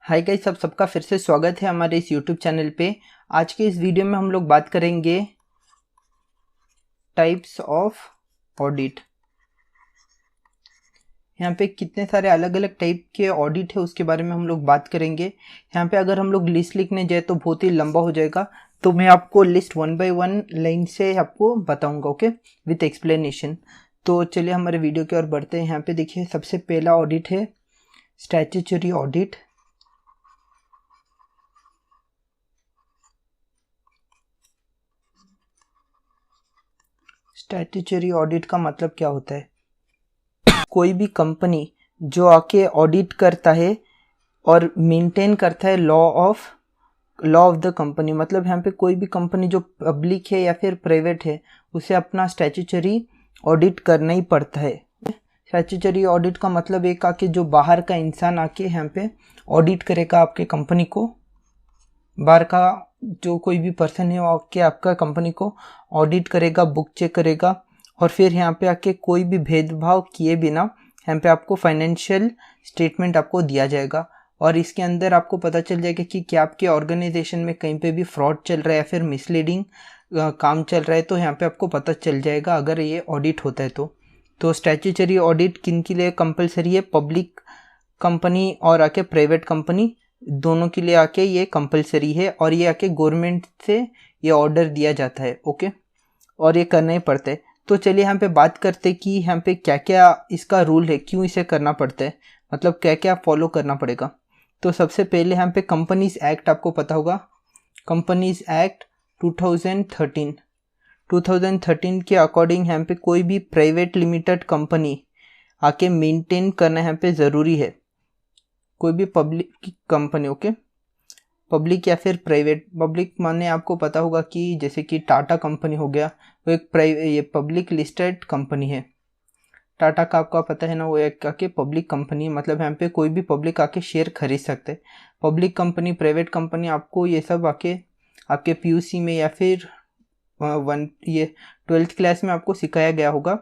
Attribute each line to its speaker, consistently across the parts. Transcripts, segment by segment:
Speaker 1: Hi guys, सबका फिर से स्वागत है हमारे इस यूट्यूब चैनल पे। आज के इस वीडियो में हम लोग बात करेंगे टाइप्स ऑफ ऑडिट। यहाँ पे कितने सारे अलग अलग टाइप के ऑडिट है उसके बारे में हम लोग बात करेंगे। यहाँ पे अगर हम लोग लिस्ट लिखने जाए तो बहुत ही लंबा हो जाएगा, तो मैं आपको लिस्ट 1 बाय 1 लाइन से आपको बताऊंगा, ओके, विथ एक्सप्लेनेशन। तो चलिए हमारे वीडियो की ओर बढ़ते हैं। यहाँ पे देखिए, सबसे पहला ऑडिट है स्टैट्यूटरी ऑडिट। स्टैट्यूटरी ऑडिट का मतलब क्या होता है? कोई भी कंपनी जो आके ऑडिट करता है और मेंटेन करता है लॉ ऑफ द कंपनी। मतलब यहाँ पे कोई भी कंपनी जो पब्लिक है या फिर प्राइवेट है, उसे अपना स्टैट्यूटरी ऑडिट करना ही पड़ता है। स्टैट्यूटरी ऑडिट का मतलब एक आके जो बाहर का इंसान आके यहाँ पे ऑडिट करेगा आपके कंपनी को। बाहर का जो कोई भी पर्सन है वो आके आपका कंपनी को ऑडिट करेगा, बुक चेक करेगा, और फिर यहाँ पे आके कोई भी भेदभाव किए बिना यहाँ पे आपको फाइनेंशियल स्टेटमेंट आपको दिया जाएगा। और इसके अंदर आपको पता चल जाएगा कि क्या आपके ऑर्गेनाइजेशन में कहीं पे भी फ्रॉड चल रहा है या फिर मिसलीडिंग काम चल रहा है, तो यहाँ पे आपको पता चल जाएगा अगर ये ऑडिट होता है तो स्टैट्यूटरी ऑडिट किन के लिए कंपलसरी है? पब्लिक कंपनी और आके प्राइवेट कंपनी दोनों के लिए आके ये कंपलसरी है, और ये आके गवर्नमेंट से ये ऑर्डर दिया जाता है, ओके, और ये करना ही पड़ता है। तो चलिए यहाँ पे बात करते हैं कि यहाँ पे क्या क्या इसका रूल है, क्यों इसे करना पड़ता है, मतलब क्या क्या फॉलो करना पड़ेगा। तो सबसे पहले यहाँ पे कंपनीज एक्ट आपको पता होगा। कंपनीज एक्ट 2013 के अकॉर्डिंग यहाँ पे कोई भी प्राइवेट लिमिटेड कंपनी आके मेंटेन करना यहाँ पे ज़रूरी है। कोई भी पब्लिक कंपनी, ओके, पब्लिक या फिर प्राइवेट। पब्लिक माने आपको पता होगा कि जैसे कि टाटा कंपनी हो गया, वो एक ये पब्लिक लिस्टेड कंपनी है। टाटा का आपका पता है ना, वो एक आके पब्लिक कंपनी है, मतलब यहाँ पे कोई भी पब्लिक आके शेयर खरीद सकते हैं। पब्लिक कंपनी, प्राइवेट कंपनी, आपको ये सब आके आपके पीयूसी में या फिर 12th क्लास में आपको सिखाया गया होगा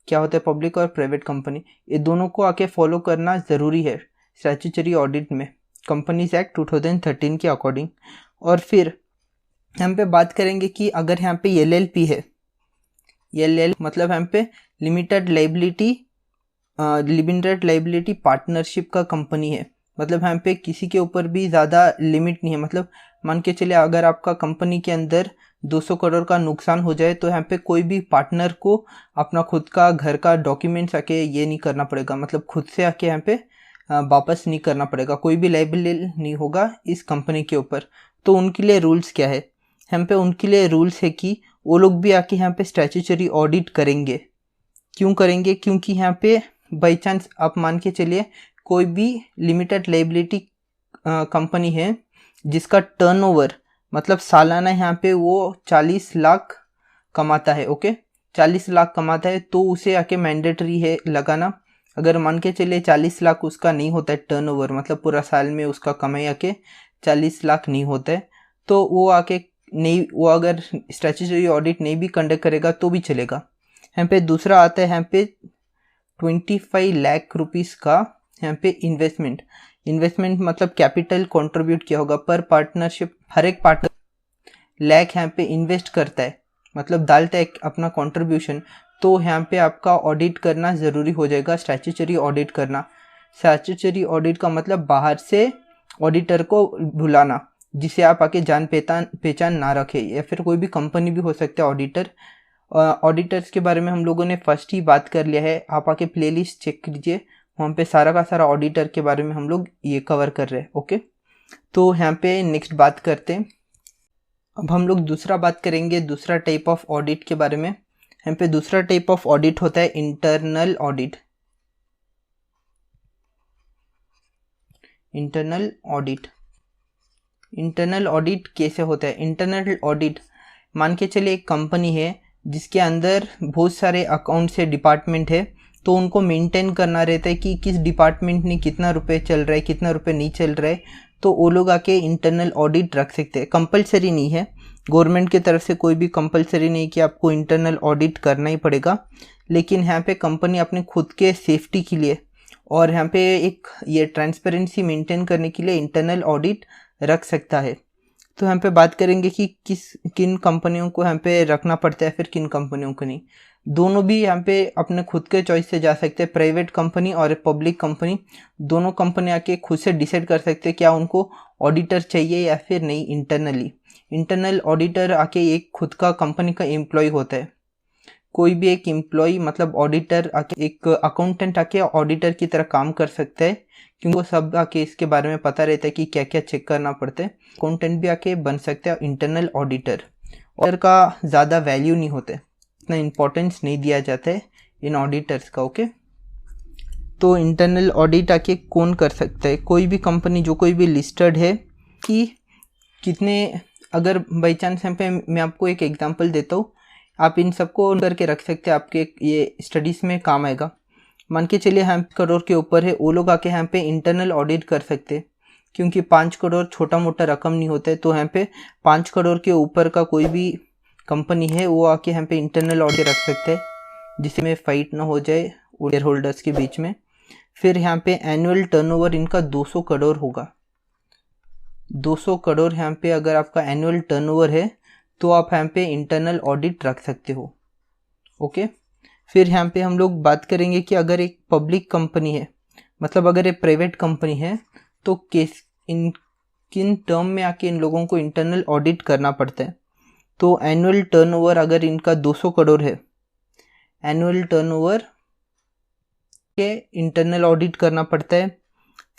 Speaker 1: क्या होता है पब्लिक और प्राइवेट कंपनी। ये दोनों को आके फॉलो करना ज़रूरी है स्टैट्यूटरी ऑडिट में, कंपनीज एक्ट 2013 के अकॉर्डिंग। और फिर हम पे बात करेंगे कि अगर यहाँ पे LLP है, मतलब यहाँ पे लिमिटेड लाइबिलिटी पार्टनरशिप का कंपनी है, मतलब यहाँ पे किसी के ऊपर भी ज़्यादा लिमिट नहीं है। मतलब मान के चले अगर आपका कंपनी के अंदर 200 करोड़ का नुकसान हो जाए, तो यहाँ पे कोई भी पार्टनर को अपना खुद का घर का डॉक्यूमेंट्स आके ये नहीं करना पड़ेगा, मतलब खुद से आके यहाँ पे वापस नहीं करना पड़ेगा, कोई भी लायबिलिटी नहीं होगा इस कंपनी के ऊपर। तो उनके लिए रूल्स क्या है? यहाँ पे उनके लिए रूल्स है कि वो लोग भी आके यहाँ पे स्टैट्यूटरी ऑडिट करेंगे। क्यों करेंगे? क्योंकि यहाँ पे बाई चांस आप मान के चलिए कोई भी लिमिटेड लायबिलिटी कंपनी है जिसका टर्नओवर मतलब सालाना यहाँ पे वो 40 लाख कमाता है, ओके, 40 लाख कमाता है, तो उसे आके मैंडेटरी है लगाना। अगर मान के चलिए 40 लाख उसका नहीं होता है टर्नओवर, मतलब पूरा साल में उसका कमाई आके 40 लाख नहीं होता है, तो वो आके नहीं, वो अगर स्टैट्यूटरी ऑडिट नहीं भी कंडक्ट करेगा तो भी चलेगा। यहाँ पे दूसरा आता है यहाँ पे 25 लाख रुपीज़ का यहाँ पे इन्वेस्टमेंट मतलब कैपिटल कंट्रीब्यूट किया होगा पर पार्टनरशिप। हर एक पार्टनर लाख यहाँ पे इन्वेस्ट करता है, मतलब डालता है अपना कंट्रीब्यूशन, तो यहाँ पे आपका ऑडिट करना ज़रूरी हो जाएगा, स्टैट्यूटरी ऑडिट करना। स्टैट्यूटरी ऑडिट का मतलब बाहर से ऑडिटर को बुलाना, जिसे आप आके जान पहचान ना रखे, या फिर कोई भी कंपनी भी हो सकता है ऑडिटर। ऑडिटर्स के बारे में हम लोगों ने फर्स्ट ही बात कर लिया है, आप आके प्लेलिस्ट चेक कीजिए, वहाँ पे सारा का सारा ऑडिटर के बारे में हम लोग ये कवर कर रहे हैं, ओके। तो यहाँ पे नेक्स्ट बात करते हैं। अब हम लोग दूसरा बात करेंगे दूसरा टाइप ऑफ ऑडिट के बारे में। यहाँ पे दूसरा टाइप ऑफ ऑडिट होता है इंटरनल ऑडिट। इंटरनल ऑडिट कैसे होता है? इंटरनल ऑडिट मान के चलिए एक कंपनी है जिसके अंदर बहुत सारे अकाउंट से डिपार्टमेंट है, तो उनको मेंटेन करना रहता है कि किस डिपार्टमेंट में कितना रुपए चल रहा है, कितना रुपए नहीं चल रहा है, तो वो लोग आके इंटरनल ऑडिट रख सकते हैं। कंपलसरी नहीं है, गवर्नमेंट की तरफ से कोई भी कंपलसरी नहीं कि आपको इंटरनल ऑडिट करना ही पड़ेगा, लेकिन यहाँ पे कंपनी अपने खुद के सेफ्टी के लिए और यहाँ पे एक ये ट्रांसपेरेंसी मेंटेन करने के लिए इंटरनल ऑडिट रख सकता है। तो यहाँ पे बात करेंगे कि किन कंपनियों को यहाँ पे रखना पड़ता है, फिर किन कंपनियों को नहीं। दोनों भी यहाँ पे अपने खुद के चॉइस से जा सकते हैं, प्राइवेट कंपनी और पब्लिक कंपनी दोनों कंपनी आके खुद से डिसाइड कर सकते हैं क्या उनको ऑडिटर चाहिए या फिर नहीं। इंटरनल ऑडिटर आके एक खुद का कंपनी का एम्प्लॉय होता है। कोई भी एक एम्प्लॉय मतलब ऑडिटर आके, एक अकाउंटेंट आके ऑडिटर की तरह काम कर सकता है, क्योंकि वो सब आके इसके बारे में पता रहता है कि क्या क्या चेक करना पड़ता है। अकाउंटेंट भी आके बन सकते हैं इंटरनल ऑडिटर। ऑडिटर का ज़्यादा वैल्यू नहीं होता है, इतना इम्पोर्टेंस नहीं दिया जाता है इन ऑडिटर्स का। ओके, तो इंटरनल ऑडिट आके कौन कर सकता है? कोई भी कंपनी जो कोई भी लिस्टेड है कि कितने, अगर बाई चांस यहाँ पे मैं आपको एक एग्जांपल देता हूँ, आप इन सबको करके रख सकते हैं, आपके ये स्टडीज़ में काम आएगा। मान के चलिए 5 करोड़ के ऊपर है, वो लोग आके यहाँ पे इंटरनल ऑडिट कर सकते हैं, क्योंकि 5 करोड़ छोटा मोटा रकम नहीं होता है। तो यहाँ पे 5 करोड़ के ऊपर का कोई भी कंपनी है वो आके यहाँ पे इंटरनल ऑडिट रख सकते हैं, जिसमें फाइट ना हो जाए शेयर होल्डर्स के बीच में। फिर यहाँ पे एनुअल टर्नओवर इनका 200 करोड़ होगा। 200 करोड़ यहाँ पे अगर आपका एनुअल टर्नओवर है तो आप यहाँ पे इंटरनल ऑडिट रख सकते हो। ओके, फिर यहाँ पे हम लोग बात करेंगे कि अगर एक पब्लिक कंपनी है, मतलब अगर एक प्राइवेट कंपनी है, तो किन टर्म में आके इन लोगों को इंटरनल ऑडिट करना पड़ता है। तो एनुअल टर्नओवर अगर इनका 200 करोड़ है, एनुअल टर्नओवर के इंटरनल ऑडिट करना पड़ता है।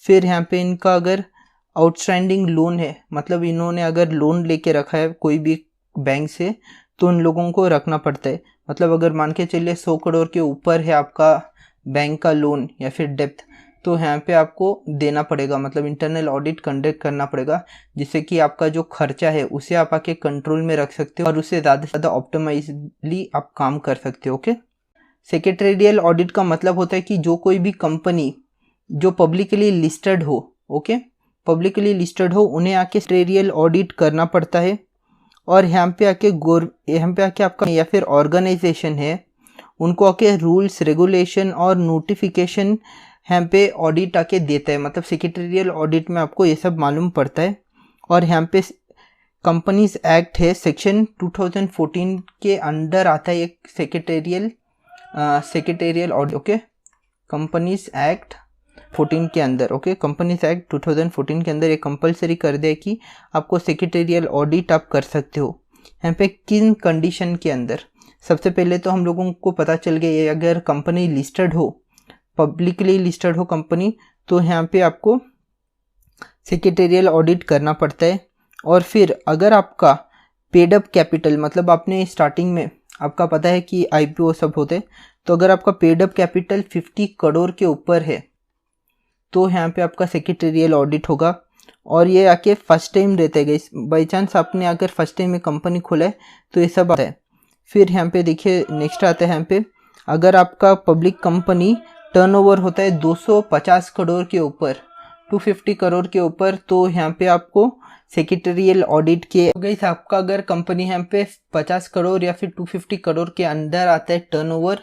Speaker 1: फिर यहाँ पे इनका अगर आउटस्टैंडिंग लोन है, मतलब इन्होंने अगर लोन लेके रखा है कोई भी बैंक से, तो उन लोगों को रखना पड़ता है। मतलब अगर मान के चलिए 100 करोड़ के ऊपर है आपका बैंक का लोन या फिर डेप्थ, तो यहाँ पे आपको देना पड़ेगा, मतलब इंटरनल ऑडिट कंडक्ट करना पड़ेगा, जिससे कि आपका जो खर्चा है उसे आप आके कंट्रोल में रख सकते हो और उससे ज़्यादा से ज़्यादा ऑप्टिमाइजली आप काम कर सकते हो। ओके, सेक्रेटरियल ऑडिट का मतलब होता है कि जो कोई भी कंपनी जो पब्लिकली लिस्टेड हो, ओके, पब्लिकली लिस्टेड हो, उन्हें आके सेक्रेटरियल ऑडिट करना पड़ता है। और यहाँ पे आके आपका या फिर ऑर्गेनाइजेशन है, उनको आके रूल्स रेगुलेशन और नोटिफिकेशन यहाँ पे ऑडिट आके देता है। मतलब सेक्रेटरियल ऑडिट में आपको ये सब मालूम पड़ता है। और यहाँ पे कंपनीज एक्ट है, सेक्शन 2014 के अंडर आता है एक secretarial audit. Okay, companies act 14 के अंदर, ओके, कंपनीज एक्ट 2014 के अंदर ये कंपलसरी कर दिया कि आपको सेक्रेटरियल ऑडिट आप कर सकते हो। यहाँ पे किन कंडीशन के अंदर? सबसे पहले तो हम लोगों को पता चल गया, अगर कंपनी लिस्टेड हो, पब्लिकली लिस्टेड हो कंपनी, तो यहाँ पे आपको सेक्रेटरियल ऑडिट करना पड़ता है। और फिर अगर आपका पेड अप कैपिटल, मतलब आपने स्टार्टिंग में आपका पता है कि IPO सब होते, तो अगर आपका पेड अप कैपिटल 50 करोड़ के ऊपर है, तो यहाँ पे आपका सेक्रेटरियल ऑडिट होगा। और ये आके फर्स्ट टाइम रहते हैं। बाई चांस आपने अगर फर्स्ट टाइम में कंपनी खोला है तो ये सब आता है। फिर यहाँ पे देखिए नेक्स्ट आता है, यहाँ पे अगर आपका पब्लिक कंपनी टर्नओवर होता है 250 करोड़ के ऊपर, 250 करोड़ के ऊपर, तो यहाँ पे आपको सेक्रेटरियल ऑडिट के गई। आपका अगर कंपनी यहाँ पे 50 करोड़ या फिर 250 करोड़ के अंदर आता है टर्नओवर,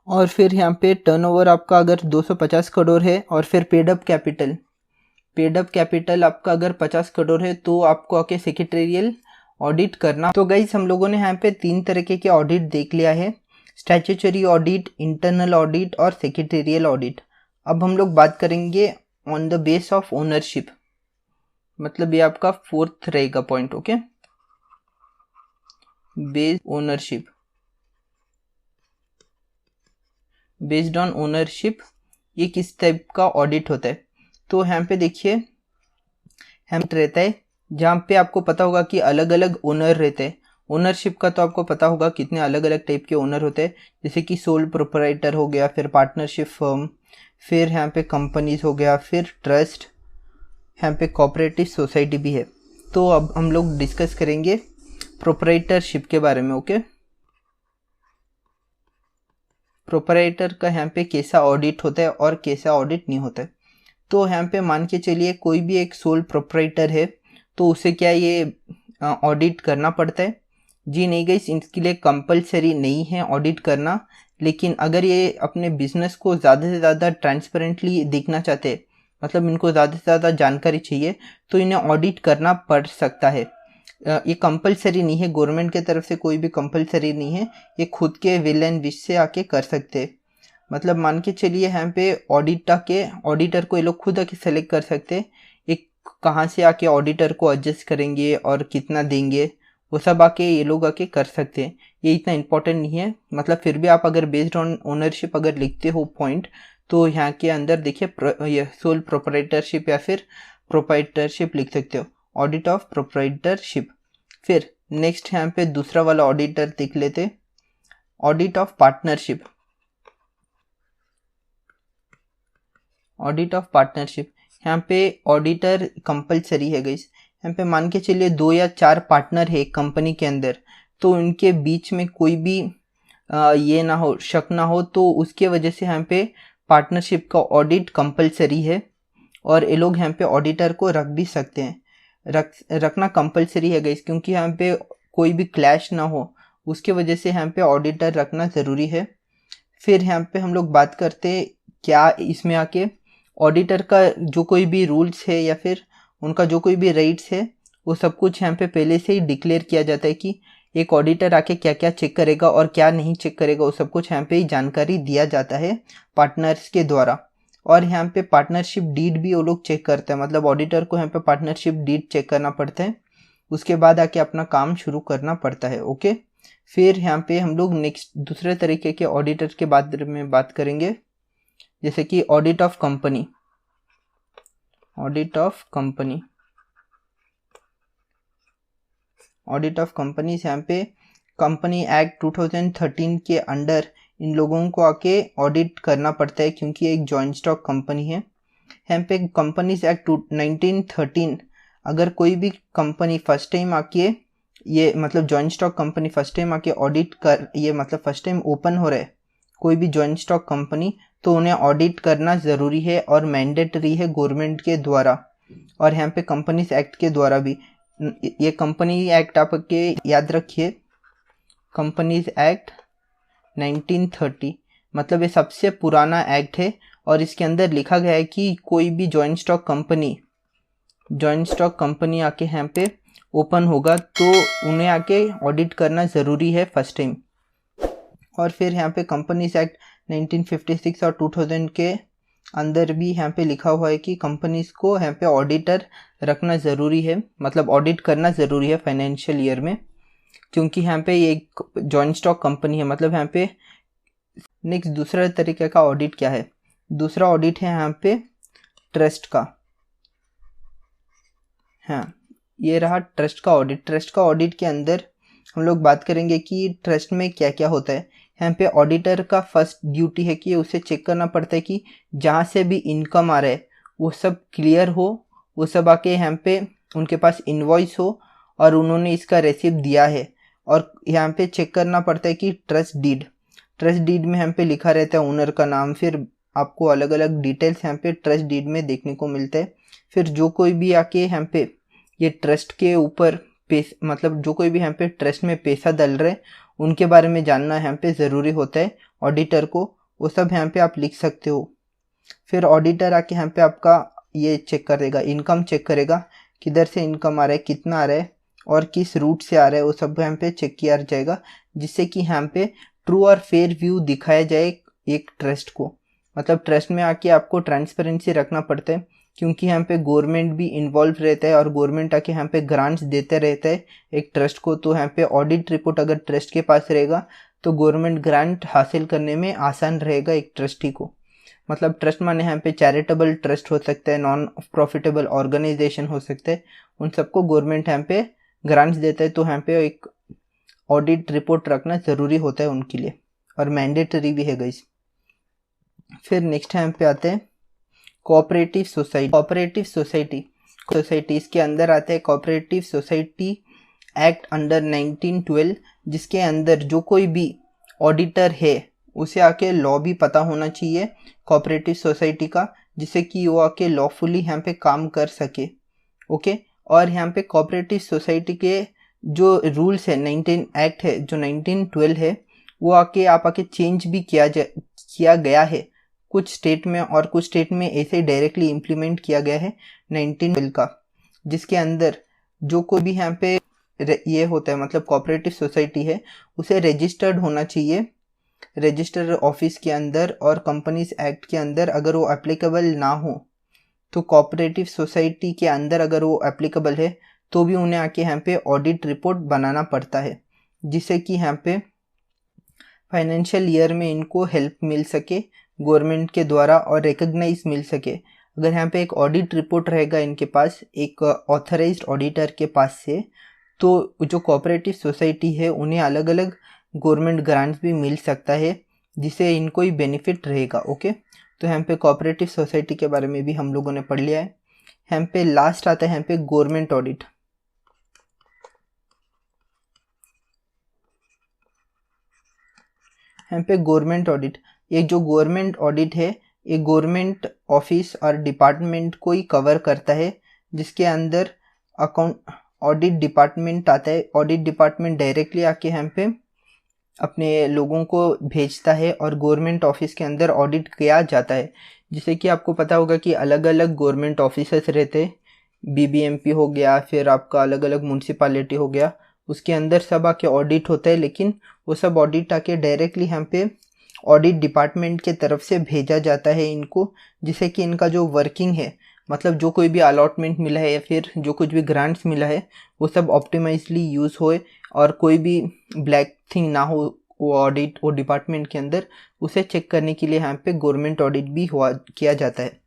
Speaker 1: और फिर यहाँ पे टर्नओवर आपका अगर 250 करोड़ है, और फिर पेड अप कैपिटल आपका अगर 50 करोड़ है, तो आपको आके सेक्रेटरियल ऑडिट करना। तो गाइस हम लोगों ने यहाँ पे 3 तरीके के ऑडिट देख लिया है, स्टैट्यूटरी ऑडिट, इंटरनल ऑडिट और सेक्रेटरियल ऑडिट। अब हम लोग बात करेंगे on the base of ownership, मतलब ये आपका 4th रहेगा point. Okay, based ownership, based on ownership, ये किस टाइप का ऑडिट होता है? तो यहाँ पे देखिए हम रहता है जहाँ पे आपको पता होगा कि अलग अलग ओनर रहते हैं। ओनरशिप का तो आपको पता होगा कितने अलग अलग टाइप के ओनर होते हैं, जैसे कि सोल प्रोप्राइटर हो गया, फिर पार्टनरशिप फर्म, फिर यहाँ पे कंपनीज हो गया, फिर ट्रस्ट, यहाँ पे कोऑपरेटिव सोसाइटी भी है। तो अब हम लोग डिस्कस करेंगे प्रोप्राइटरशिप के बारे में। ओके, प्रोप्राइटर का यहाँ पे कैसा ऑडिट होता है और कैसा ऑडिट नहीं होता है। तो यहाँ पे मान के चलिए कोई भी एक सोल प्रोप्राइटर है, तो उसे क्या ये ऑडिट करना पड़ता है? जी नहीं गाइस, इसके लिए कंपलसरी नहीं है ऑडिट करना, लेकिन अगर ये अपने बिजनेस को ज़्यादा से ज़्यादा ट्रांसपेरेंटली दिखना चाहते हैं, मतलब इनको ज़्यादा से ज़्यादा जानकारी चाहिए, तो इन्हें ऑडिट करना पड़ सकता है। ये कंपलसरी नहीं है, गवर्नमेंट की तरफ से कोई भी कंपलसरी नहीं है, ये खुद के विल एंड विश से आके कर सकते हैं। मतलब मान के चलिए यहाँ पे ऑडिटर को ये लोग खुद आके सेलेक्ट कर सकते हैं, एक कहाँ से आके ऑडिटर को एडजस्ट करेंगे और कितना देंगे, वो सब आके ये लोग आके कर सकते हैं। ये इतना इम्पोर्टेंट नहीं है, मतलब फिर भी आप अगर बेस्ड ऑन ओनरशिप अगर लिखते हो पॉइंट, तो यहाँ के अंदर देखिए ये सोल प्रोप्राइटरशिप या फिर प्रोप्राइटरशिप लिख सकते हो, ऑडिट ऑफ प्रोप्राइटरशिप। फिर नेक्स्ट यहाँ पे दूसरा वाला ऑडिटर देख लेते, audit of partnership. Audit of partnership, यहाँ पे ऑडिटर कंपलसरी है गाइस। यहाँ पे मान के चलिए 2 या 4 पार्टनर है कंपनी के अंदर, तो उनके बीच में कोई भी ये ना हो, शक ना हो, तो उसके वजह से यहाँ पे पार्टनरशिप का ऑडिट कंपलसरी है और ये लोग यहाँ पे ऑडिटर को रख भी सकते हैं। रखना कंपलसरी है गाइस, क्योंकि यहाँ पे कोई भी क्लैश ना हो, उसके वजह से यहाँ पे ऑडिटर रखना ज़रूरी है। फिर यहाँ पे हम लोग बात करते हैं क्या इसमें आके ऑडिटर का जो कोई भी रूल्स है या फिर उनका जो कोई भी राइट्स है, वो सब कुछ यहाँ पे पहले से ही डिक्लेयर किया जाता है कि एक ऑडिटर आके क्या क्या चेक करेगा और क्या नहीं चेक करेगा, वो सब कुछ यहाँ पे ही जानकारी दिया जाता है पार्टनर्स के द्वारा। और यहाँ पे पार्टनरशिप डीड भी वो लोग चेक करते हैं, मतलब ऑडिटर को यहाँ पे पार्टनरशिप डीड चेक करना पड़ता है, उसके बाद आके अपना काम शुरू करना पड़ता है। ओके, फिर यहाँ पे हम लोग नेक्स्ट दूसरे तरीके के ऑडिटर के बारे में बात करेंगे, जैसे कि audit of company. Audit of company, audit of company यहाँ पे कंपनी एक्ट 2013 के अंडर इन लोगों को आके ऑडिट करना पड़ता है, क्योंकि एक जॉइंट स्टॉक कंपनी है। यहाँ पे कंपनीज एक्ट 1913, अगर कोई भी कंपनी फर्स्ट टाइम आके ये मतलब joint stock company first time आके ऑडिट कर, ये मतलब फर्स्ट टाइम ओपन हो रहा है कोई भी जॉइंट स्टॉक कंपनी, तो उन्हें ऑडिट करना ज़रूरी है और मैंडेटरी है गवर्नमेंट के द्वारा और यहाँ पे कंपनीज एक्ट के द्वारा भी। ये कंपनी एक्ट आपके याद रखिए, कंपनीज एक्ट 1930, मतलब ये सबसे पुराना एक्ट है और इसके अंदर लिखा गया है कि कोई भी जॉइंट स्टॉक कंपनी आके यहाँ पे ओपन होगा तो उन्हें आके ऑडिट करना ज़रूरी है फर्स्ट टाइम। और फिर यहाँ पे कंपनीज एक्ट 1956 और 2000 के अंदर भी यहाँ पे लिखा हुआ है कि कंपनीज को यहाँ पे ऑडिटर रखना ज़रूरी है, मतलब ऑडिट करना ज़रूरी है फाइनेंशियल ईयर में, क्योंकि यहाँ पे ये एक जॉइंट स्टॉक कंपनी है। मतलब यहाँ पे नेक्स्ट दूसरा तरीके का ऑडिट क्या है, दूसरा ऑडिट है यहाँ पे ट्रस्ट का। हाँ, ये रहा ट्रस्ट का ऑडिट। ट्रस्ट का ऑडिट के अंदर हम लोग बात करेंगे कि ट्रस्ट में क्या क्या होता है। यहाँ पे ऑडिटर का फर्स्ट ड्यूटी है कि उसे चेक करना पड़ता है कि जहाँ से भी इनकम आ रहा है वो सब क्लियर हो, वो सब आके यहाँ पे उनके पास इनवॉइस हो और उन्होंने इसका रेसिप्ट दिया है। और यहाँ पे चेक करना पड़ता है कि ट्रस्ट डीड में यहाँ पे लिखा रहता है ओनर का नाम, फिर आपको अलग अलग डिटेल्स यहाँ पे ट्रस्ट डीड में देखने को मिलता है। फिर जो कोई भी आके यहाँ पे ये ट्रस्ट के ऊपर मतलब जो कोई भी यहाँ पे ट्रस्ट में पैसा डाल रहे हैं उनके बारे में जानना यहाँ पे ज़रूरी होता है ऑडिटर को, वो सब यहाँ पे आप लिख सकते हो। फिर ऑडिटर आके यहाँ पे आपका ये चेक करेगा, इनकम चेक करेगा, किधर से इनकम आ रहा है, कितना आ रहा है और किस रूट से आ रहा है, वो सब यहाँ पे चेक किया जाएगा, जिससे कि यहाँ पे ट्रू और फेयर व्यू दिखाया जाए एक ट्रस्ट को। मतलब ट्रस्ट में आके आपको ट्रांसपेरेंसी रखना पड़ता है, क्योंकि यहाँ पे गवर्नमेंट भी इन्वॉल्व रहता है और गवर्नमेंट आके यहाँ पे ग्रांट्स देते रहता है एक ट्रस्ट को। तो यहाँ पे ऑडिट रिपोर्ट अगर ट्रस्ट के पास रहेगा तो गवर्नमेंट ग्रांट हासिल करने में आसान रहेगा एक ट्रस्टी को। मतलब ट्रस्ट माने यहाँ पे चैरिटेबल ट्रस्ट हो सकता है, नॉन प्रॉफिटेबल ऑर्गेनाइजेशन हो सकता है, उन सबको गवर्नमेंट यहाँ पे ग्रांट्स देता है। तो यहाँ पे एक ऑडिट रिपोर्ट रखना ज़रूरी होता है उनके लिए और मैंडेटरी भी है गाइस। फिर नेक्स्ट यहाँ पे आते हैं कोऑपरेटिव सोसाइटी। इसके अंदर आते हैं कोऑपरेटिव सोसाइटी एक्ट अंडर 1912, जिसके अंदर जो कोई भी ऑडिटर है उसे आके लॉ भी पता होना चाहिए कोऑपरेटिव सोसाइटी का, जिससे कि वो आके लॉफुली यहाँ पे काम कर सके। ओके, और यहाँ पे कोऑपरेटिव सोसाइटी के जो रूल्स है 19 एक्ट है जो 1912 है, वो आके चेंज भी किया गया है कुछ स्टेट में, और कुछ स्टेट में ऐसे डायरेक्टली इम्प्लीमेंट किया गया है 19 बिल का, जिसके अंदर जो कोई भी यहाँ पे ये होता है मतलब कोऑपरेटिव सोसाइटी है उसे रजिस्टर्ड होना चाहिए रजिस्टर ऑफिस के अंदर, और कंपनीज एक्ट के अंदर अगर वो एप्लीकेबल ना हो तो कोऑपरेटिव सोसाइटी के अंदर अगर वो एप्लीकेबल है तो भी उन्हें आके यहाँ पे ऑडिट रिपोर्ट बनाना पड़ता है, जिससे कि यहाँ पे फाइनेंशियल ईयर में इनको हेल्प मिल सके गवर्नमेंट के द्वारा और रिकग्नाइज मिल सके। अगर यहाँ पे एक ऑडिट रिपोर्ट रहेगा इनके पास एक ऑथराइज्ड ऑडिटर के पास से, तो जो कोऑपरेटिव सोसाइटी है उन्हें अलग अलग गवर्नमेंट ग्रांट्स भी मिल सकता है, जिससे इनको ही बेनिफिट रहेगा। ओके, तो यहाँ पे कोऑपरेटिव सोसाइटी के बारे में भी हम लोगों ने पढ़ लिया है। यहाँ पे लास्ट आता है यहाँ पे गवर्नमेंट ऑडिट। यहाँ पे गवर्नमेंट ऑडिट, ये जो गवर्नमेंट ऑडिट है ये गवर्नमेंट ऑफिस और डिपार्टमेंट को ही कवर करता है, जिसके अंदर अकाउंट ऑडिट डिपार्टमेंट आता है। ऑडिट डिपार्टमेंट डायरेक्टली आके यहाँ पे अपने लोगों को भेजता है और गवर्नमेंट ऑफिस के अंदर ऑडिट किया जाता है। जिसे कि आपको पता होगा कि अलग अलग गवर्नमेंट ऑफिसर्स रहते हैं, बीबीएमपी हो गया, फिर आपका अलग अलग म्यूनसिपालिटी हो गया, उसके अंदर सब आके ऑडिट होता है, लेकिन वो सब ऑडिट आके डायरेक्टली यहाँ पे ऑडिट डिपार्टमेंट के तरफ से भेजा जाता है इनको, जिससे कि इनका जो वर्किंग है मतलब जो कोई भी अलॉटमेंट मिला है या फिर जो कुछ भी ग्रांट्स मिला है वो सब ऑप्टिमाइजली यूज़ होए और कोई भी ब्लैक थिंग ना हो वो ऑडिट वो डिपार्टमेंट के अंदर, उसे चेक करने के लिए यहाँ पे गवर्नमेंट ऑडिट भी किया जाता है।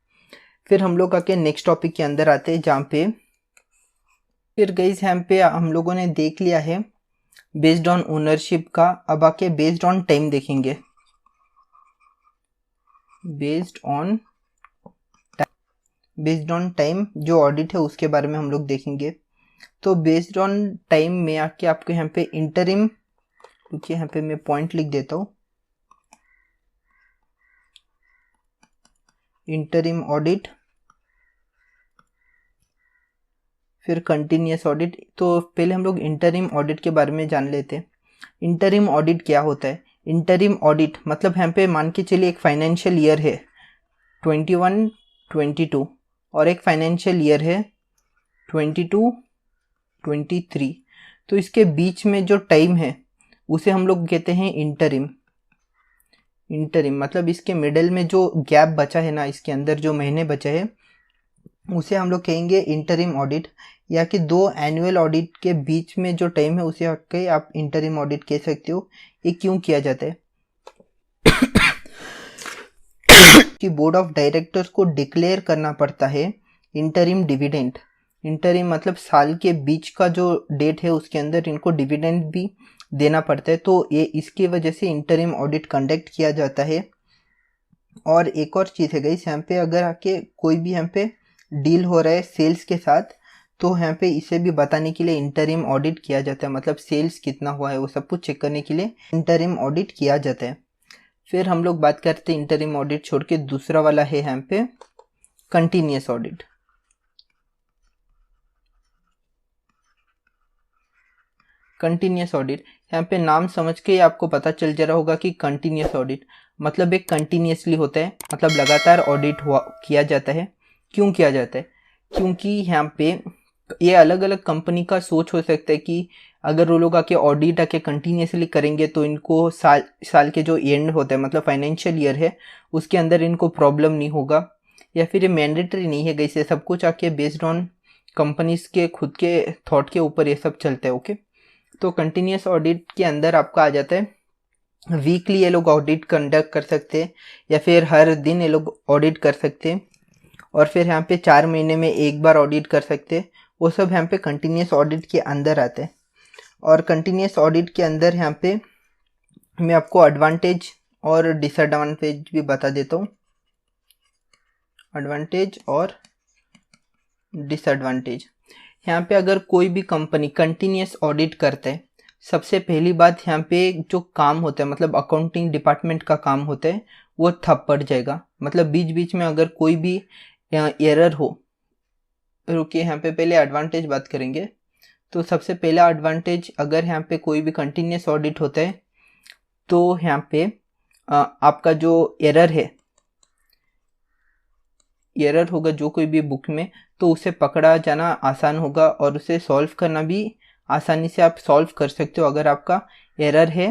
Speaker 1: फिर हम लोग आके नेक्स्ट टॉपिक के अंदर आते हैं, जहाँ पे फिर गाइस यहाँ पे हम लोगों ने देख लिया है बेस्ड ऑन ओनरशिप का। अब आके बेस्ड ऑन टाइम देखेंगे। बेस्ड ऑन टाइम जो ऑडिट है उसके बारे में हम लोग देखेंगे। तो बेस्ड ऑन टाइम में आके आपको यहाँ पे इंटरिम, क्योंकि यहाँ पे मैं पॉइंट लिख देता हूँ, इंटरिम ऑडिट, फिर कंटिन्यूस ऑडिट। तो पहले हम लोग इंटरिम ऑडिट के बारे में जान लेते हैं। इंटरिम ऑडिट क्या होता है? इंटरिम ऑडिट मतलब यहाँ पे मान के चलिए एक फाइनेंशियल ईयर है 21-22 और एक फाइनेंशियल ईयर है 22-23, तो इसके बीच में जो टाइम है उसे हम लोग कहते हैं इंटरिम। इंटरिम मतलब इसके मिडल में जो गैप बचा है ना, इसके अंदर जो महीने बचे हैं उसे हम लोग कहेंगे इंटरिम ऑडिट, या कि दो एनुअल ऑडिट के बीच में जो टाइम है उसे के आप इंटरिम ऑडिट कह सकते हो। ये क्यों किया जाता है कि बोर्ड ऑफ डायरेक्टर्स को डिक्लेयर करना पड़ता है इंटरिम डिविडेंड। इंटरिम मतलब साल के बीच का जो डेट है उसके अंदर इनको डिविडेंड भी देना पड़ता है, तो ये इसकी वजह से इंटरिम ऑडिट कंडक्ट किया जाता है। और एक और चीज़ है गाइस, यहाँ पे अगर आके कोई भी यहाँ पे डील हो रहा है सेल्स के साथ, तो यहाँ पे इसे भी बताने के लिए इंटरिम ऑडिट किया जाता है, मतलब सेल्स कितना हुआ है वो सब कुछ चेक करने के लिए इंटरिम ऑडिट किया जाता है। फिर हम लोग बात करते हैं इंटरिम ऑडिट छोड़ के दूसरा वाला है यहाँ पे कंटिन्यूस ऑडिट। कंटिन्यूस ऑडिट, यहाँ पे नाम समझ के ही आपको पता चल जा रहा होगा कि कंटिन्यूस ऑडिट मतलब एक कंटिन्यूसली होता है, मतलब लगातार ऑडिट किया जाता है। क्यों किया जाता है? क्योंकि यहाँ पे ये अलग अलग कंपनी का सोच हो सकता है कि अगर वो लोग आके ऑडिट आके कंटिन्यूसली करेंगे तो इनको साल के जो एंड होता है मतलब फाइनेंशियल ईयर है उसके अंदर इनको प्रॉब्लम नहीं होगा, या फिर ये मैंडेटरी नहीं है। कैसे सब कुछ आके बेस्ड ऑन कंपनीज के खुद के थॉट के ऊपर ये सब चलता है। ओके, तो कंटिन्यूस ऑडिट के अंदर आपका आ जाता है वीकली ये लोग ऑडिट कंडक्ट कर सकते हैं, या फिर हर दिन ये लोग ऑडिट कर सकते हैं, और फिर यहाँ पे 4 महीने में एक बार ऑडिट कर सकते हैं। वो सब यहाँ पे कंटिन्यूस ऑडिट के अंदर आते हैं। और कंटिन्यूस ऑडिट के अंदर यहाँ पे मैं आपको एडवांटेज और डिसएडवांटेज भी बता देता हूँ। एडवांटेज और डिसएडवांटेज, यहाँ पे अगर कोई भी कंपनी कंटिन्यूस ऑडिट करता है, सबसे पहली बात यहाँ पे जो काम होता है मतलब अकाउंटिंग डिपार्टमेंट का काम होता है वो ठप पड़ जाएगा। मतलब बीच बीच में अगर कोई भी एरर हो, रुकिए यहाँ पे पहले एडवांटेज बात करेंगे। तो सबसे पहला एडवांटेज, अगर यहाँ पे कोई भी कंटिन्यूस ऑडिट होता है तो यहाँ पे आपका जो एरर होगा जो कोई भी बुक में, तो उसे पकड़ा जाना आसान होगा और उसे सॉल्व करना भी आसानी से आप सॉल्व कर सकते हो अगर आपका एरर है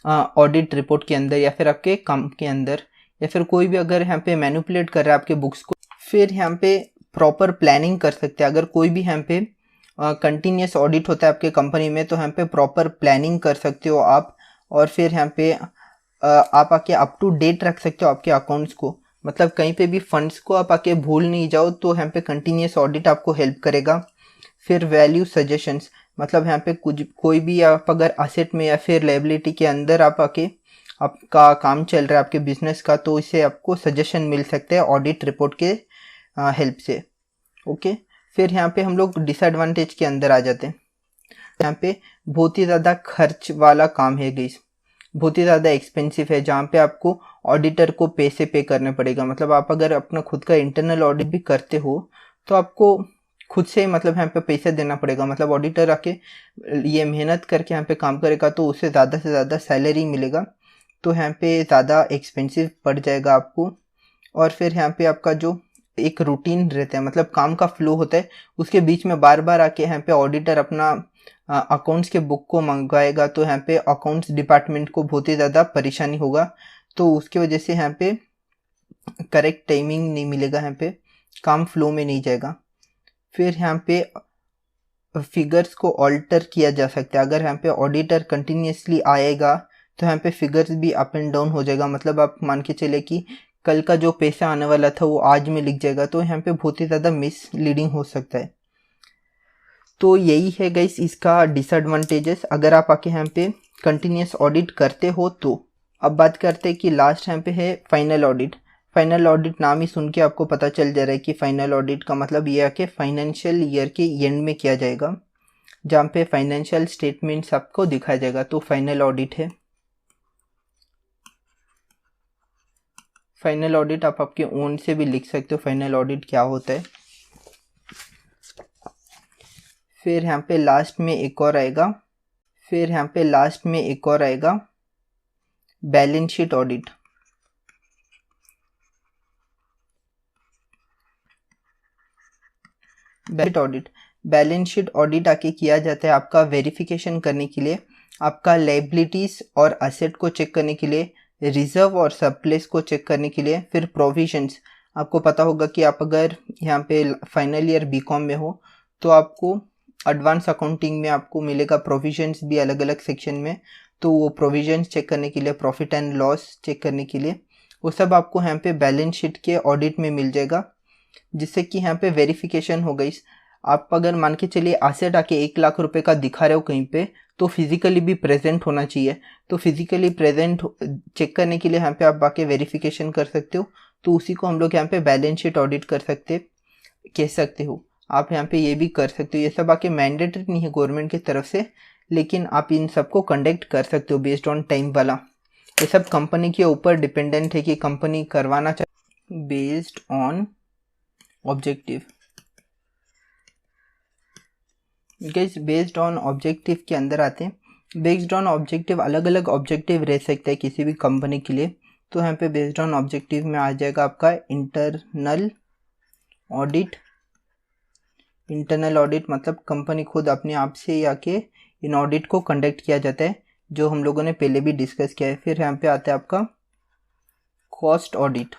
Speaker 1: ऑडिट रिपोर्ट के अंदर या फिर आपके काम के अंदर, या फिर कोई भी अगर यहाँ पे मैनिपुलेट कर रहा है आपके बुक्स को। फिर यहाँ पे प्रॉपर प्लानिंग कर सकते हैं। अगर कोई भी यहाँ पे कंटिन्यूस ऑडिट होता है आपके कंपनी में, तो यहाँ पे प्रॉपर प्लानिंग कर सकते हो आप। और फिर यहाँ पे आप आके अप टू डेट रख सकते हो आपके अकाउंट्स को, मतलब कहीं पे भी फंड्स को आप आके भूल नहीं जाओ, तो यहाँ पे कंटिन्यूस ऑडिट आपको हेल्प करेगा। फिर वैल्यू सजेशंस, मतलब यहाँ पे कुछ कोई भी आप अगर असेट में या फिर लायबिलिटी के अंदर आप आके आपका काम चल रहा है आपके बिजनेस का, तो इससे आपको सजेशन मिल सकते हैं ऑडिट रिपोर्ट के हेल्प से। ओके, फिर यहाँ पे हम लोग डिसएडवांटेज के अंदर आ जाते हैं। यहाँ पे बहुत ही ज़्यादा खर्च वाला काम है गाइस, बहुत ही ज़्यादा एक्सपेंसिव है, जहाँ पे आपको ऑडिटर को पैसे पे करने पड़ेगा। मतलब आप अगर अपना खुद का इंटरनल ऑडिट भी करते हो तो आपको खुद से मतलब यहाँ पे पैसे देना पड़ेगा। मतलब ऑडिटर आके ये मेहनत करके यहाँ पे काम करेगा तो उसे ज़्यादा से ज़्यादा सैलरी मिलेगा, तो यहाँ पे ज़्यादा एक्सपेंसिव पड़ जाएगा आपको। और फिर यहाँ पे आपका जो एक रूटीन रहता है, मतलब काम का फ्लो होता है, उसके बीच में बार बार आके यहाँ पे ऑडिटर अपना अकाउंट्स के बुक को मंगवाएगा, तो यहाँ पे अकाउंट्स डिपार्टमेंट को बहुत ही ज़्यादा परेशानी होगा। तो उसकी वजह से यहाँ पे करेक्ट टाइमिंग नहीं मिलेगा, यहाँ पे काम फ्लो में नहीं जाएगा। फिर यहाँ पे फिगर्स को ऑल्टर किया जा सकता है। अगर यहाँ पे ऑडिटर कंटिन्यूसली आएगा तो यहाँ पे फिगर्स भी अप एंड डाउन हो जाएगा। मतलब आप मान के चले कि कल का जो पैसा आने वाला था वो आज में लिख जाएगा, तो यहाँ पे बहुत ही ज़्यादा मिसलीडिंग हो सकता है। तो यही है गाइस इसका डिसएडवांटेजेस अगर आप आके यहाँ पे कंटिन्यूस ऑडिट करते हो तो। अब बात करते हैं कि लास्ट यहाँ पे है फाइनल ऑडिट। फाइनल ऑडिट नाम ही सुन के आपको पता चल जा रहा है कि फाइनल ऑडिट का मतलब ये है कि फाइनेंशियल ईयर के एंड में किया जाएगा, जहाँ पे फाइनेंशियल स्टेटमेंट्स आपको दिखाया जाएगा, तो फाइनल ऑडिट है। फाइनल ऑडिट आप आपके ओन से भी लिख सकते हो फाइनल ऑडिट क्या होता है। फिर यहाँ पे लास्ट में एक और आएगा, balance sheet audit. Balance sheet audit आके किया जाता है आपका वेरिफिकेशन करने के लिए, आपका लायबिलिटीज और असेट को चेक करने के लिए, रिजर्व और सरप्लस को चेक करने के लिए, फिर प्रोविजंस। आपको पता होगा कि आप अगर यहाँ पे फाइनल ईयर बीकॉम में हो तो आपको एडवांस अकाउंटिंग में आपको मिलेगा प्रोविजंस भी अलग अलग सेक्शन में, तो वो प्रोविजंस चेक करने के लिए, प्रॉफिट एंड लॉस चेक करने के लिए, वो सब आपको यहाँ पे बैलेंस शीट के ऑडिट में मिल जाएगा, जिससे कि यहाँ पे वेरिफिकेशन हो गई। आप अगर मान के चलिए एसेट आके 1 लाख रुपए का दिखा रहे हो कहीं पे, तो फिजिकली भी प्रेजेंट होना चाहिए। तो फिजिकली प्रेजेंट चेक करने के लिए यहाँ पे आप आके वेरिफिकेशन कर सकते हो, तो उसी को हम लोग यहाँ पे बैलेंस शीट ऑडिट कह सकते हो। आप यहाँ पे ये भी कर सकते हो। ये सब आके मैंडेटरी नहीं है गवर्नमेंट की तरफ से, लेकिन आप इन सबको कंडक्ट कर सकते हो बेस्ड ऑन टाइम वाला। ये सब कंपनी के ऊपर डिपेंडेंट है कि कंपनी करवाना चाहे। Based on objective, guys based on objective के अंदर आते हैं। बेस्ड ऑन ऑब्जेक्टिव अलग अलग ऑब्जेक्टिव रह सकता है किसी भी कंपनी के लिए, तो यहाँ पे बेस्ड ऑन ऑब्जेक्टिव में आ जाएगा आपका इंटरनल ऑडिट। इंटरनल ऑडिट मतलब कंपनी खुद अपने आप से आके इन ऑडिट को कंडक्ट किया जाता है, जो हम लोगों ने पहले भी डिस्कस किया है। फिर यहाँ पे आता है आपका कॉस्ट ऑडिट।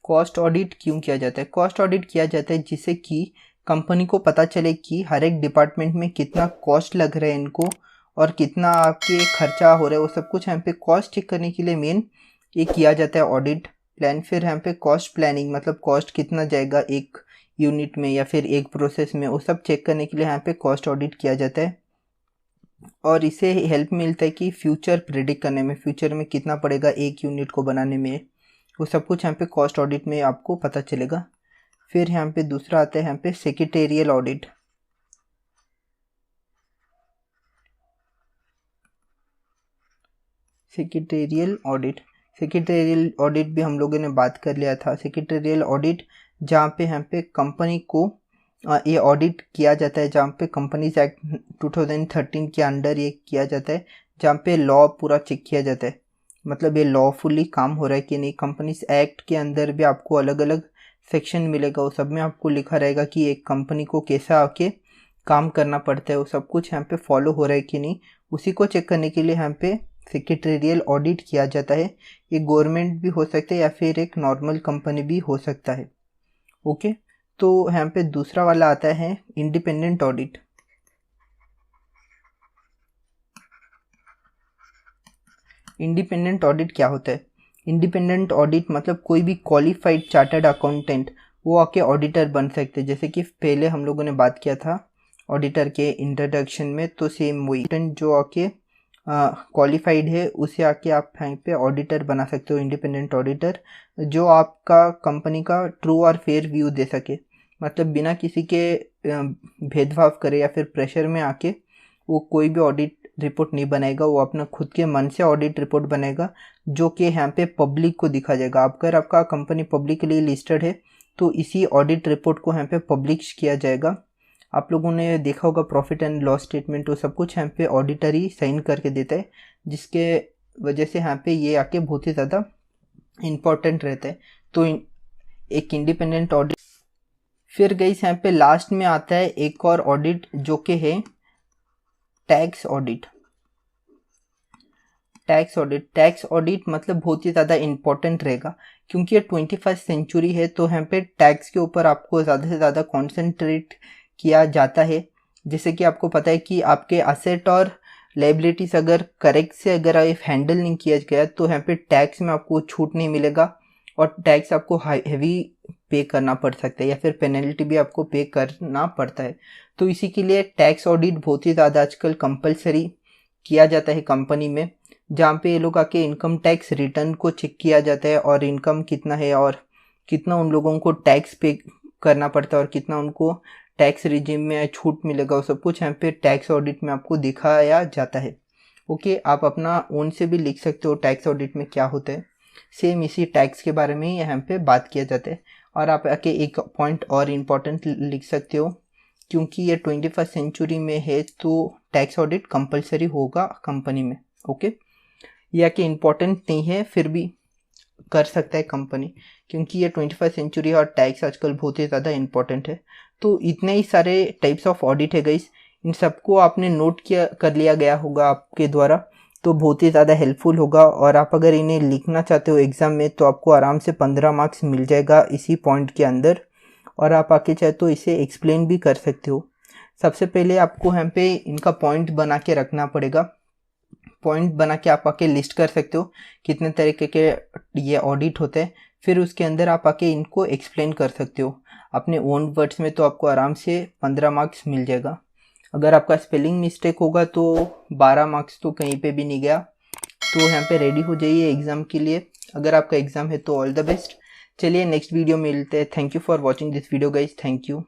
Speaker 1: कॉस्ट ऑडिट क्यों किया जाता है? कॉस्ट ऑडिट किया जाता है जिससे कि कंपनी को पता चले कि हर एक डिपार्टमेंट में कितना कॉस्ट लग रहा है इनको और कितना आपके खर्चा हो रहा है, वो सब कुछ यहाँ पे कॉस्ट चेक करने के लिए मेन ये किया जाता है ऑडिट प्लान। फिर यहाँ पे कॉस्ट प्लानिंग मतलब कॉस्ट कितना जाएगा एक यूनिट में या फिर एक प्रोसेस में, वो सब चेक करने के लिए यहाँ पे कॉस्ट ऑडिट किया जाता है। और इससे हेल्प मिलता है कि फ्यूचर प्रिडिक्ट करने में, फ्यूचर में कितना पड़ेगा एक यूनिट को बनाने में, वो सब कुछ यहाँ पे कॉस्ट ऑडिट में आपको पता चलेगा। फिर यहाँ पे दूसरा आता है यहाँ पे सेक्रेटेरियल ऑडिट। सेक्रेटेरियल ऑडिट भी हम लोगों ने बात कर लिया था। सेक्रेटेरियल ऑडिट जहाँ पे यहाँ पे कंपनी को ये ऑडिट किया जाता है, जहाँ पे कंपनीज एक्ट 2013 के अंडर ये किया जाता है, जहाँ पे लॉ पूरा चेक किया जाता है, मतलब ये लॉफुली काम हो रहा है कि नहीं। कंपनीज एक्ट के अंदर भी आपको अलग अलग सेक्शन मिलेगा, वो सब में आपको लिखा रहेगा कि एक कंपनी को कैसा आके काम करना पड़ता है, वो सब कुछ यहाँ पे फॉलो हो रहा है कि नहीं। उसी को चेक करने के लिए यहाँ पे सेक्रेटरियल ऑडिट किया जाता है। ये गवर्नमेंट भी हो सकता है या फिर एक नॉर्मल कंपनी भी हो सकता है। ओके, तो यहाँ पे दूसरा वाला आता है इंडिपेंडेंट ऑडिट। इंडिपेंडेंट ऑडिट क्या होता है? इंडिपेंडेंट ऑडिट मतलब कोई भी क्वालिफाइड चार्टर्ड अकाउंटेंट वो आके ऑडिटर बन सकते हैं। जैसे कि पहले हम लोगों ने बात किया था ऑडिटर के इंट्रोडक्शन में, तो सेम वही जो आके क्वालिफाइड है उसे आके आप यहाँ पे ऑडिटर बना सकते हो, इंडिपेंडेंट ऑडिटर, जो आपका कंपनी का ट्रू और फेयर व्यू दे सके। मतलब बिना किसी के भेदभाव करे या फिर प्रेशर में आके वो कोई भी ऑडिट रिपोर्ट नहीं बनाएगा, वो अपना खुद के मन से ऑडिट रिपोर्ट बनाएगा जो कि यहाँ पे पब्लिक को दिखा जाएगा। अगर आपका कंपनी पब्लिकली लिस्टेड है तो इसी ऑडिट रिपोर्ट को यहाँ पे पब्लिश किया जाएगा। आप लोगों ने देखा होगा प्रॉफिट एंड लॉस स्टेटमेंट, वो सब कुछ यहाँ पे ऑडिटर ही साइन करके देता है, जिसके वजह से यहाँ पे ये आके बहुत ही ज़्यादा इम्पोर्टेंट रहता है। तो एक इंडिपेंडेंट ऑडिट। फिर गई यहाँ पे लास्ट में आता है एक और ऑडिट जो कि है टैक्स ऑडिट। टैक्स ऑडिट मतलब बहुत ही ज़्यादा इम्पोर्टेंट रहेगा, क्योंकि ये 21st सेंचुरी है, तो यहाँ पे टैक्स के ऊपर आपको ज़्यादा से ज़्यादा कॉन्सेंट्रेट किया जाता है। जैसे कि आपको पता है कि आपके असेट और लाइबिलिटीज अगर करेक्ट से अगर हैंडल नहीं किया गया तो यहाँ पे टैक्स में आपको छूट नहीं मिलेगा और टैक्स आपको हैवी पे करना पड़ सकता है या फिर पेनल्टी भी आपको पे करना पड़ता है। तो इसी के लिए टैक्स ऑडिट बहुत ही ज़्यादा आजकल कंपलसरी किया जाता है कंपनी में, जहाँ पे ये लोग आके इनकम टैक्स रिटर्न को चेक किया जाता है और इनकम कितना है और कितना उन लोगों को टैक्स पे करना पड़ता है और कितना उनको टैक्स रिजीम में छूट मिलेगा, वो सब कुछ यहाँ पे टैक्स ऑडिट में आपको दिखाया जाता है। ओके, आप अपना ओन से भी लिख सकते हो टैक्स ऑडिट में क्या होता है। सेम इसी टैक्स के बारे में ही यहाँ पे बात किया जाता है। और आप आके एक पॉइंट और इम्पोर्टेंट लिख सकते हो, क्योंकि ये 21st सेंचुरी में है तो टैक्स ऑडिट कंपलसरी होगा कंपनी में। ओके, यह कि इम्पोर्टेंट नहीं है फिर भी कर सकता है कंपनी, क्योंकि ये 21st सेंचुरी और टैक्स आजकल बहुत ही ज़्यादा इम्पोर्टेंट है। तो इतने ही सारे टाइप्स ऑफ ऑडिट है गाइस, इन सबको आपने नोट किया कर लिया गया होगा आपके द्वारा, तो बहुत ही ज़्यादा हेल्पफुल होगा। और आप अगर इन्हें लिखना चाहते हो एग्ज़ाम में तो आपको आराम से 15 मार्क्स मिल जाएगा इसी पॉइंट के अंदर, और आप आके चाहे तो इसे एक्सप्लेन भी कर सकते हो। सबसे पहले आपको यहाँ पे इनका पॉइंट बना के रखना पड़ेगा। पॉइंट बना के आप आके लिस्ट कर सकते हो कितने तरीके के ये ऑडिट होते हैं, फिर उसके अंदर आप आके इनको एक्सप्लेन कर सकते हो अपने ओन वर्ड्स में, तो आपको आराम से 15 मार्क्स मिल जाएगा। अगर आपका स्पेलिंग मिस्टेक होगा तो 12 मार्क्स तो कहीं पे भी नहीं गया। तो यहाँ पे रेडी हो जाइए एग्ज़ाम के लिए। अगर आपका एग्ज़ाम है तो ऑल द बेस्ट। चलिए नेक्स्ट वीडियो में मिलते हैं। Thank you for watching this video guys, thank you.